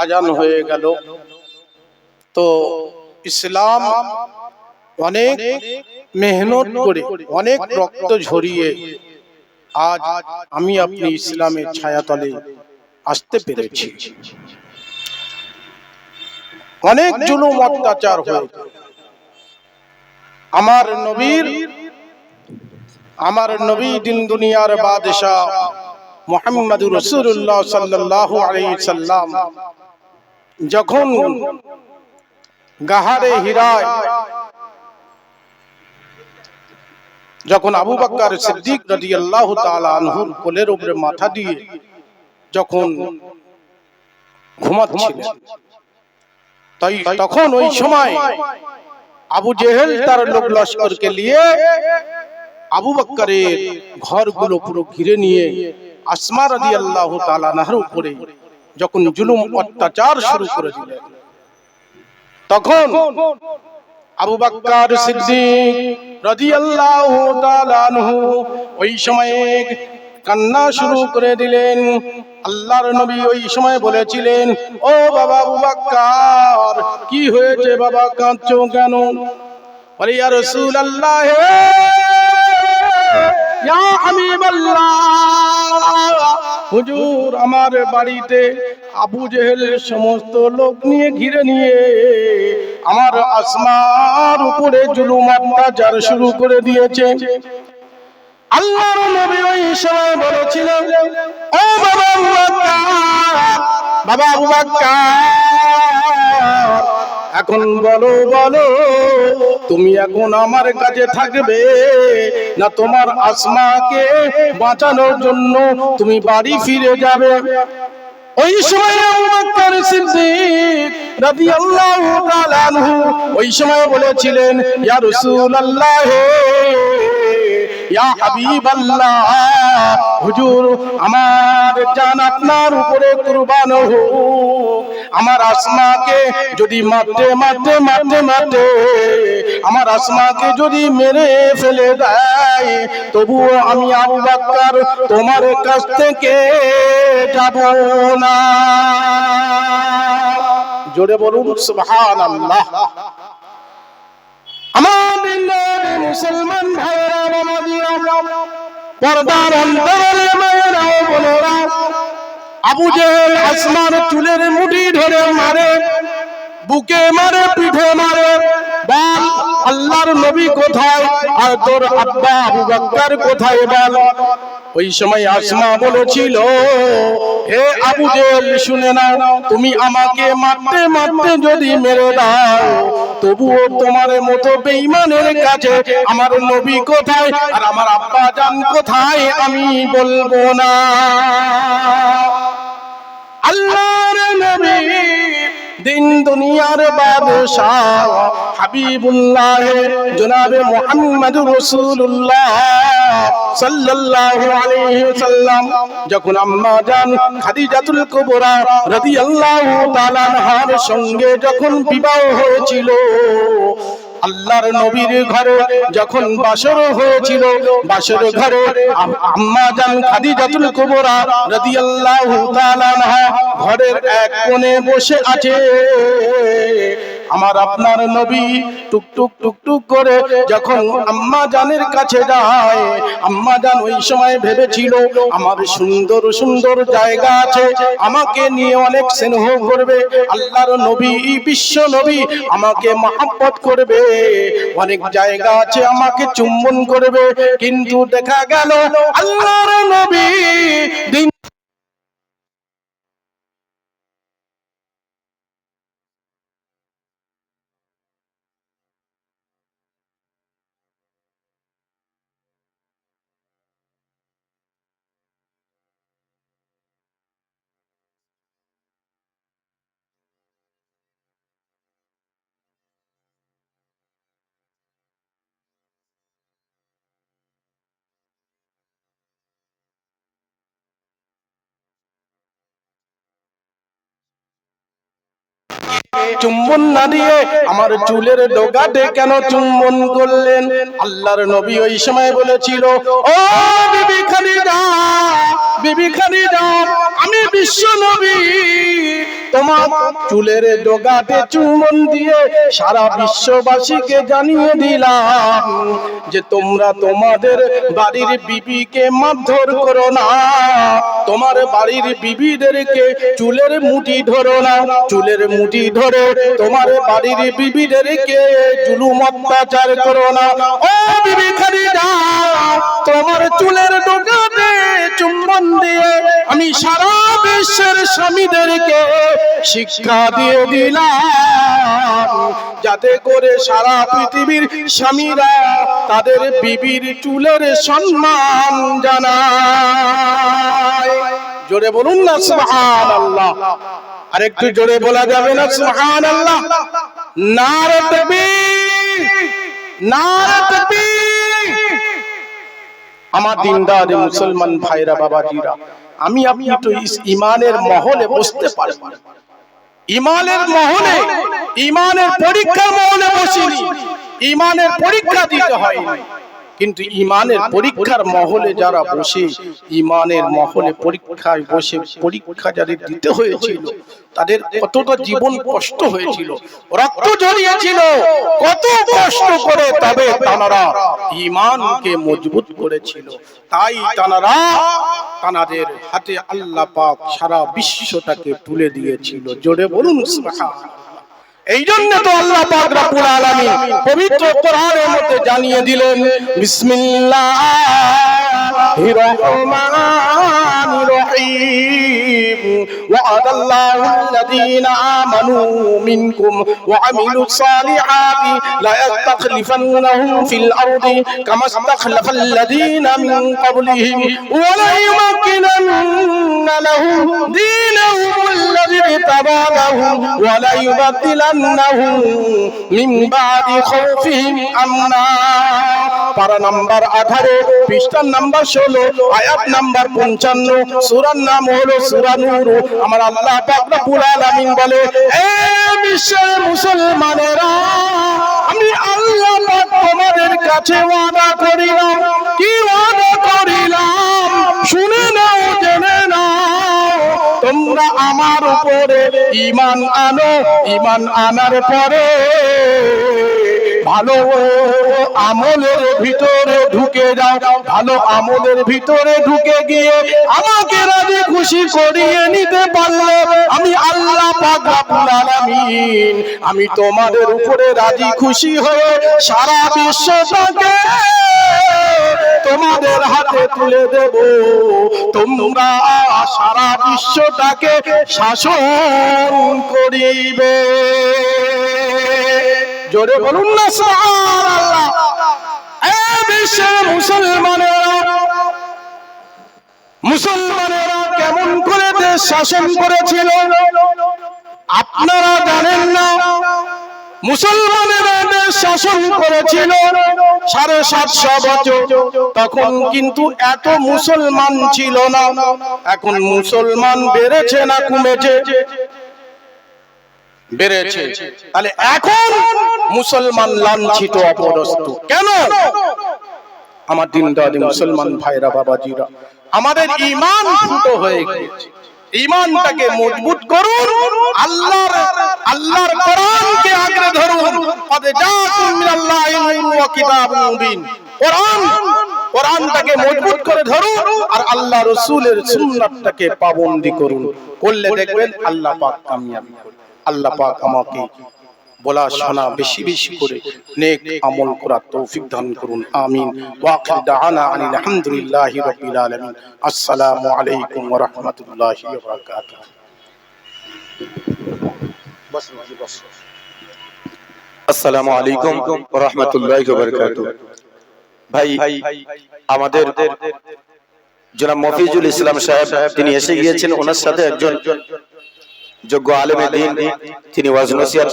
আজান হয়ে গেল। তো ইসলাম অনেক মেহনত করে, অনেক রক্ত ঝরিয়ে আজ আমি আপনি ইসলামের ছায়াতলে আসতে পেরেছি। অনেক জুলুম অত্যাচার হয়েছে। আমার নবী দিন দুনিয়ার বাদশাহ মুহাম্মদুর রাসূলুল্লাহ সাল্লাল্লাহু আলাইহি সাল্লাম যখন গাহারে হিরায় যখন আবু বকর সিদ্দিক রাদিয়াল্লাহু তাআলা আনহুর কোলের উপরে মাথা দিয়ে যখন ঘুমাচ্ছিলেন, তাই তখন ওই সময় আবু জেহেল তার লোক লস্করকে নিয়ে আবু বকরের ঘরগুলো পুরো ঘিরে নিয়ে আসমা রাদিয়াল্লাহু তাআলা আনহার উপরে যখন জুলুম অত্যাচার শুরু করে দিলেন, তখন আবু বকর সিদ্দিক রাদিয়াল্লাহু তাআলা আনহু ওই সময়ে কান্না শুরু করে দিলেন। আল্লাহর নবী ওই সময় বলেছিলেন, ও বাবা আবু বকর, কি হয়েছে বাবা, কাঁদছো কেন? বলে, ইয়া রাসূলুল্লাহ, ইয়া হাবিবাল্লাহ, হুজুর আমার বাড়িতে আবু জেহেল সমস্ত লোক নিয়ে ঘিরে নিয়ে আমার আসমার উপরে জুলুম অত্যাচার শুরু করে দিয়েছে। আল্লাহর নবী ওই সময় বলেছিলেন, ও বাবা আবু বকর, বাবা আবু বকর, এখন বলো তুমি এখন আমার কাছে থাকবে না তোমার আসমাকে বাঁচানোর জন্য তুমি বাড়ি ফিরে যাবে? ওই সময় আবু বকর সিদ্দিক রাদিয়াল্লাহু তাআলা আনহু ওই সময় বলেছিলেন, ইয়া রাসূলুল্লাহ, ইয়া হাবিবাল্লাহ, হুজুর আমার জান আপনার উপরে কুরবান হোক। আমার আসমাকে যদি মারতে আমার আসমাকে যদি মেরে ফেলে দেয়, তবুও আমি আবু বকর তোমার কাছ থেকে যাব না। জোরে বলুন সুবহানাল্লাহ। আমাদের মুসলমান ভাইরা, পর্দার অন্তরালে মায়েরা ও বোনেরা, আবু জেহেল আসমার চুলের মুঠি ধরে মারে, বুকে মারে, পিঠে মারে, বল আল্লাহর নবী কোথায় আর তোর আব্বা আবু বকর কোথায় বল? ওই সময় আসমা বলেছিল, হে আবু জেহেল শুনে নাও, তুমি আমাকে মারতে যদি মেরে দাও, তবুও তোমার মতো বেঈমানের কাছে আমার নবী কোথায় আর আমার আব্বা জান কোথায় আমি বলবো না। আল্লাহর নবী দিন দুনিয়ার বাদশাহ হাবিবুল্লাহ জনাবে মুহাম্মদুর রাসূলুল্লাহ সাল্লাল্লাহু আলাইহি ওয়াসাল্লাম যখন আম্মা জান খাদিজাতুল কুবরা রাদিয়াল্লাহু তাআলা আনহার সঙ্গে যখন বিবাহ হয়েছিল, আল্লাহর নবীর ঘরে যখন বাসর হয়েছিল, বাসর ঘরে আম্মা জান খাদিজাতুল কুবরা রাদিয়াল্লাহু তাআলা আনহা ঘরের এক কোণে বসে আছে। আমার আপনার নবী টুকটুক করে যখন আম্মা জানের কাছে যায়, আম্মা জান ওই সময় ভেবেছিল আমার সুন্দর জায়গা আছে, আমাকে নিয়ে অনেক স্নেহ করবে, আল্লাহর নবী বিশ্ব নবী আমাকে মহব্বত করবে, অনেক জায়গা আছে আমাকে চুম্বন করবে। কিন্তু দেখা গেল আল্লাহর নবী দিন চুম্বন না দিয়ে আমার চুলের ডগাতে কেন চুম্বন করলেন? আল্লাহর নবী ওই সময় বলেছিল, ও বিবি খাদিজা, আমি বিশ্ব নবী তোমার চুলের ডগাতে চুম্বন দিয়ে সারা বিশ্ববাসীকে জানিয়ে দিলাম যে তোমরা তোমাদের বাড়ির বিবিকে মারধর করো না, তোমার বাড়ির বিবিদেরকে চুলের মুঠি ধরো না, চুলের মুঠি ধরে তোমার বাড়ির বিবিদেরকে জুলুম অত্যাচার করো না। ও বিবি খাদিজা, তোমার চুলের ডগাতে চুম্বন দিয়ে আমি সারা বিশ্বের স্বামীদেরকে শিক্ষা দিয়ে দিলাম যাতে করে সারা পৃথিবীর স্বামীরা তাদের বিবির চুলের সম্মান জানায়। জোরে বলুন না সুবহানাল্লাহ। আর একটু জোরে বলা যাবে না সুবহানাল্লাহ? নারে তাকবীর, নারে তাকবীর। আমার দিনদার মুসলমান ভাইরা বাবাজিরা, আমি আপনি তো ইমানের মহলে বসতে পারি, ইমানের মহলে, ইমানের পরীক্ষার মহলে বসিনি, ইমানের পরীক্ষা দিতে হয়, কিন্তু ইমানের পরীক্ষার মহলে যারা বসে, ইমানের মহলে পরীক্ষায় বসে পরীক্ষা যাদের দিতে হয়েছিল তাদের কতটা জীবন কষ্ট হয়েছিল, রক্ত ঝরিয়েছিল, কত কষ্ট করে তবে তারা ঈমানকে মজবুত করেছিল। তাই তাদের হাতে আল্লাহ পাক সারা বিশ্বটাকে তুলে দিয়েছিল। জোরে বলুন সুবহানাল্লাহ। এই জন্য তো আল্লাহ পাক রব্বুল আলামিন পবিত্র কোরআনের মধ্যে জানিয়ে দিলেন, বিসমিল্লাহির রহমানির রহিম, ওয়া'দাল্লাহু আল্লাযীনা আমানু মিনকুম ওয়া আমিলুস সালিহাতি লা ইস্তাখলিফান্নাহুম ফিল আরদি কামা ইস্তাখলাফাল লাযীনা মিন ক্বাবলিহিম ওয়া লা ইউমাক্কিনান্না লাহুম দীনাহুম আল্লাযী ইরতাদা লাহুম ওয়া লা ইউবাদদিলান্নাহুম মিন বা'দি খাউফিহিম আমনা। পারা নাম্বার 18, পৃষ্ঠা নাম্বার 16, আয়াত নাম্বার 55, সূরার নাম হলো সূরা নূর। আমার আল্লাহ পাক রব্বুল আলামিন বলে, এ বিশ্বের মুসলমানেরা, আমি আল্লাহ পাক তোমাদের কাছে ওয়াদা করিলাম। কি ওয়াদা করিলাম? শুনে নাও, জেনে নাও। তোমরা আমার উপরে ঈমান আনো, ঈমান আনার পরে ভালো আমলের ভিতরে ঢুকে যাও, ভালো আমলের ভিতরে ঢুকে গিয়ে আমাকে রাজি খুশি করিয়ে নিতে পারলে আমি আল্লাহ পাক রব্বুল আলামিন আমি তোমাদের উপরে রাজি খুশি হয়ে সারা বিশ্বটাকে তোমাদের হাতে তুলে দেব। তোমরা সারা বিশ্বটাকে শাসন করিবে। জোরে বলুন না সুবহানাল্লাহ। এই বিশ্বের মুসলমানেরা কেমন করে দেশ শাসন করেছিল আপনারা জানেন না? মুসলমানেরা দেশ শাসন করেছিল 750 বছর। তখন কিন্তু এত মুসলমান ছিল না। এখন মুসলমান বেড়েছে না কমেছে? বেড়েছে। তাহলে এখন মুসলমান লাঞ্ছিত, অপদস্থ কেন? আমার দিনদারি মুসলমান ভাইরা বাবাজিরা, আমাদের ঈমান ফুটো হয়ে গিয়েছে। ঈমানটাকে মজবুত করুন, আল্লাহর কোরআনকে আগলে ধরুন। কদ জাআকুম মিনাল্লাহি নূরুন ওয়া কিতাবুম মুবিন। কোরআনটাকে মজবুত করে ধরুন আর আল্লাহ রাসূলের সুন্নাতটাকে পাবন্দি করুন। করলে দেখবেন আল্লাহ পাক কামিয়াবি করবেন। আল্লাহ পাক আমাকে বলা শোনা বেশি বেশি করে নেক আমল করার তৌফিক দান করুন। আমিন। ওয়া আখির দাওয়ানা আনিল হামদুলিল্লাহি রাব্বিল আলামিন। আসসালামু আলাইকুম ওয়া রাহমাতুল্লাহি ওয়া বারাকাতুহু। আসসালামু আলাইকুম ওয়া রাহমাতুল্লাহি ওয়া বারাকাতুহু। ভাই, আমাদের জনাব মফিজুল ইসলাম সাহেব তিনি এসে গিয়েছেন। ওনার সাথে একজন যোগ্য আলেমে দ্বীন তিনি ওয়াজ নসিহত